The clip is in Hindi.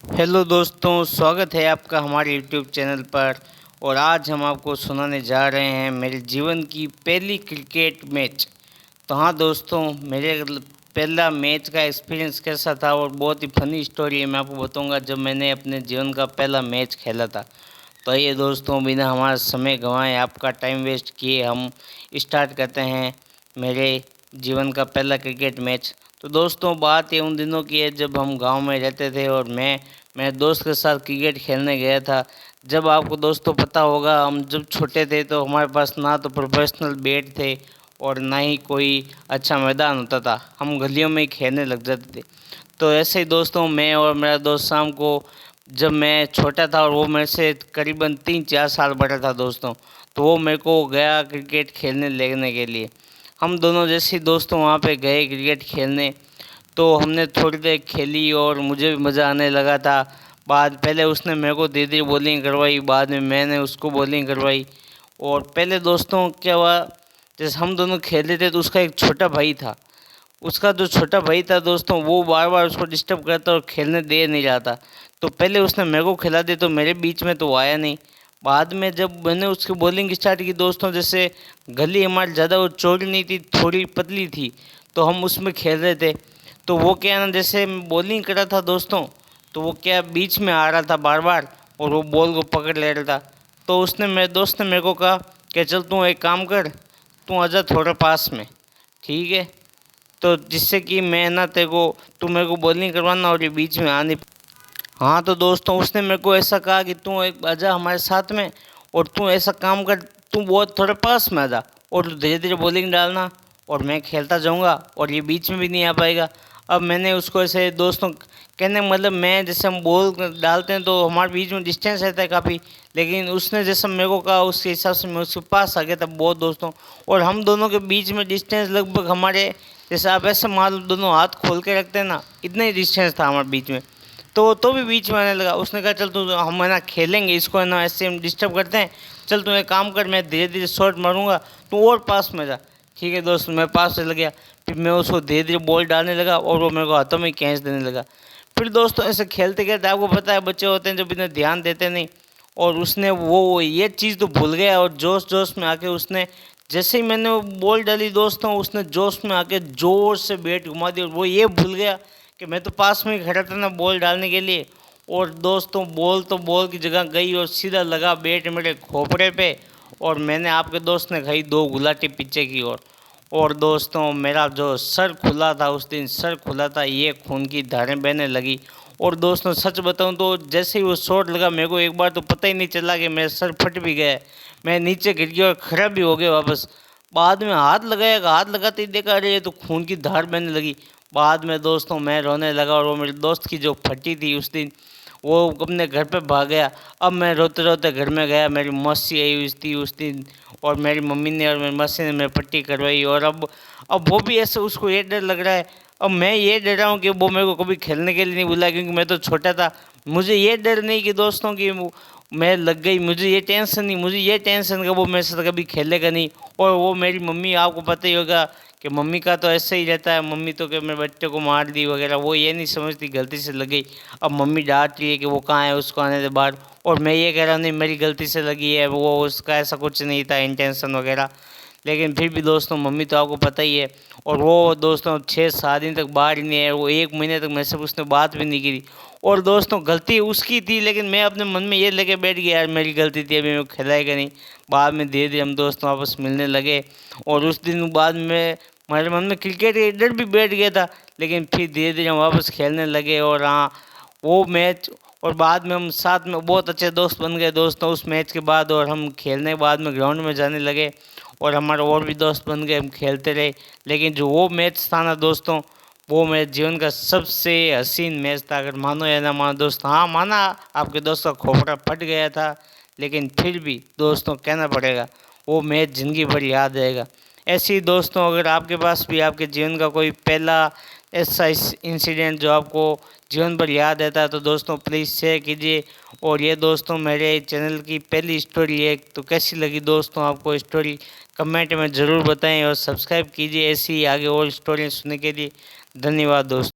हेलो दोस्तों, स्वागत है आपका हमारे यूट्यूब चैनल पर। और आज हम आपको सुनाने जा रहे हैं मेरे जीवन की पहली क्रिकेट मैच। तो हाँ दोस्तों, मेरे पहला मैच का एक्सपीरियंस कैसा था और बहुत ही फनी स्टोरी है, मैं आपको बताऊंगा जब मैंने अपने जीवन का पहला मैच खेला था। तो आइए दोस्तों, बिना हमारा समय गंवाए, आपका टाइम वेस्ट किए, हम स्टार्ट करते हैं मेरे जीवन का पहला क्रिकेट मैच। तो दोस्तों, बात ये उन दिनों की है जब हम गांव में रहते थे और मैं मेरे दोस्त के साथ क्रिकेट खेलने गया था। जब आपको दोस्तों पता होगा, हम जब छोटे थे तो हमारे पास ना तो प्रोफेशनल बैट थे और ना ही कोई अच्छा मैदान होता था, हम गलियों में ही खेलने लग जाते थे। तो ऐसे ही दोस्तों, मैं और मेरा दोस्त शाम को, जब मैं छोटा था और वो मेरे से करीबन 3-4 साल बड़ा था दोस्तों, तो वो मेरे को गया क्रिकेट खेलने लेने के लिए। हम दोनों जैसे ही दोस्तों वहाँ पे गए क्रिकेट खेलने, तो हमने थोड़ी देर खेली और मुझे भी मज़ा आने लगा था। पहले उसने मेरे को धीरे धीरे बॉलिंग करवाई, बाद में मैंने उसको बॉलिंग करवाई। और पहले दोस्तों क्या हुआ, जैसे हम दोनों खेल रहे थे तो उसका एक छोटा भाई था। उसका जो छोटा भाई था दोस्तों, वो बार बार उसको डिस्टर्ब करता और खेलने दे नहीं रहा था। तो पहले उसने मेरे को खिला दिया, तो मेरे बीच में तो वो आया नहीं। बाद में जब मैंने उसकी बॉलिंग स्टार्ट की दोस्तों, जैसे गली हमारी ज़्यादा वो चौड़ी नहीं थी, थोड़ी पतली थी, तो हम उसमें खेल रहे थे। तो वो क्या ना, जैसे बॉलिंग कर रहा था दोस्तों, तो वो क्या बीच में आ रहा था बार बार और वो बॉल को पकड़ ले रहा था। तो उसने, मेरे दोस्त ने मेरे को कहा कि चल तू एक काम कर, तू आजा थोड़ा पास में, ठीक है, तो जिससे कि मैं ना तेरे को, तू मेरे को बॉलिंग करवाना और ये बीच में आने। हाँ तो दोस्तों, उसने मेरे को ऐसा कहा कि तू एक आजा हमारे साथ में, और तू ऐसा काम कर, तू बहुत थोड़े पास में आजा और धीरे धीरे बॉलिंग डालना, और मैं खेलता जाऊंगा और ये बीच में भी नहीं आ पाएगा। अब मैंने उसको ऐसे दोस्तों कहने मतलब, मैं जैसे हम बॉल डालते हैं तो हमारे बीच में डिस्टेंस रहता है काफ़ी, लेकिन उसने जैसा मेरे को कहा उसके हिसाब से मैं उसके पास आ गया था बहुत दोस्तों। और हम दोनों के बीच में डिस्टेंस लगभग हमारे, जैसे आप ऐसे मान लो दोनों हाथ खोल के रखते हैं ना, इतना ही डिस्टेंस था हमारे बीच में। तो भी बीच में आने लगा। उसने कहा चल तू, हम है ना खेलेंगे इसको, है ना ऐसे हम डिस्टर्ब करते हैं, चल तू एक काम कर, मैं धीरे धीरे शॉट मारूंगा, तू और पास में जा। ठीक है दोस्त, मैं पास से लग गया। फिर मैं उसको धीरे धीरे बॉल डालने लगा और वो मेरे को हाथों में कैच देने लगा। फिर दोस्तों ऐसे खेलते खेलते, आपको पता है बच्चे होते हैं जब इन्हें ध्यान देते नहीं, और उसने वो ये चीज़ तो भूल गया, और जोश जोश में आके उसने, जैसे ही मैंने वो बॉल डाली दोस्तों, उसने जोश में आके जोर से बैट घुमा दी, और वो ये भूल गया कि मैं तो पास में ही खड़ा था ना बॉल डालने के लिए। और दोस्तों बॉल तो बॉल की जगह गई और सीधा लगा बैट मेरे खोपड़े पे, और मैंने, आपके दोस्त ने खाई 2 गुलाटी पीछे की ओर। और दोस्तों मेरा जो सर खुला था उस दिन, सर खुला था, ये खून की धारें बहने लगी। और दोस्तों सच बताऊं तो जैसे ही वो शॉट लगा, मेरे को एक बार तो पता ही नहीं चला कि मेरा सर फट भी गया है। मैं नीचे गिर गया और खराब भी हो गया वापस। बाद में हाथ लगाया, हाथ लगाते ही देखा, अरे ये तो खून की धार बहने लगी। बाद में दोस्तों मैं रोने लगा, और वो मेरे दोस्त की जो फटी थी उस दिन, वो अपने घर पे भाग गया। अब मैं रोते रोते घर में गया, मेरी मौसी आई हुई थी उस दिन, और मेरी मम्मी ने और मेरी मौसी ने मेरी पट्टी करवाई। और अब वो भी ऐसे, उसको ये डर लग रहा है। अब मैं ये डर रहा हूँ कि वो मेरे को कभी खेलने के लिए नहीं बुलाया, क्योंकि मैं तो छोटा था। मुझे ये डर नहीं कि दोस्तों कि मैं लग गई, मुझे ये टेंशन नहीं, मुझे ये टेंशन कि वो मेरे साथ कभी खेलेगा नहीं। और वो मेरी मम्मी, आपको पता ही होगा कि मम्मी का तो ऐसे ही रहता है, मम्मी तो कि मेरे बच्चे को मार दी वगैरह, वो ये नहीं समझती गलती से लग गई। अब मम्मी डांट रही है कि वो कहाँ है, उसको आने दे बाहर, और मैं ये कह रहा हूँ नहीं मेरी गलती से लगी है, वो उसका ऐसा कुछ नहीं था इंटेंशन वगैरह। लेकिन फिर भी दोस्तों, मम्मी तो आपको पता ही है। और वो दोस्तों 6-7 दिन तक बाहर ही नहीं है, वो 1 महीने तक मेरे से उसने बात भी नहीं की। और दोस्तों गलती उसकी थी, लेकिन मैं अपने मन में ये लेके बैठ गया, यार मेरी गलती थी, अभी मैं खिलाएगा नहीं। बाद में धीरे धीरे हम दोस्त वापस मिलने लगे, और उस दिन बाद में हमारे मन में क्रिकेट का डर भी बैठ गया था। लेकिन फिर धीरे धीरे हम वापस खेलने लगे, और हाँ, वो मैच, और बाद में हम साथ में बहुत अच्छे दोस्त बन गए दोस्तों उस मैच के बाद। और हम खेलने के बाद में ग्राउंड में जाने लगे, और हमारे और भी दोस्त बन गए, हम खेलते रहे। लेकिन जो वो मैच था ना दोस्तों, वो मेरे जीवन का सबसे हसीन मैच था, अगर मानो या ना मानो दोस्त। हाँ माना, आपके दोस्त का खोपड़ा फट गया था, लेकिन फिर भी दोस्तों कहना पड़ेगा, वो मैच ज़िंदगी भर याद रहेगा। ऐसे ही दोस्तों, अगर आपके पास भी आपके जीवन का कोई पहला ऐसा इंसिडेंट जो आपको जीवन भर याद रहता है, तो दोस्तों प्लीज़ शेयर कीजिए। और ये दोस्तों मेरे चैनल की पहली स्टोरी है, तो कैसी लगी दोस्तों आपको स्टोरी, कमेंट में ज़रूर बताएं, और सब्सक्राइब कीजिए ऐसी आगे और स्टोरी सुनने के लिए। धन्यवाद दोस्तों।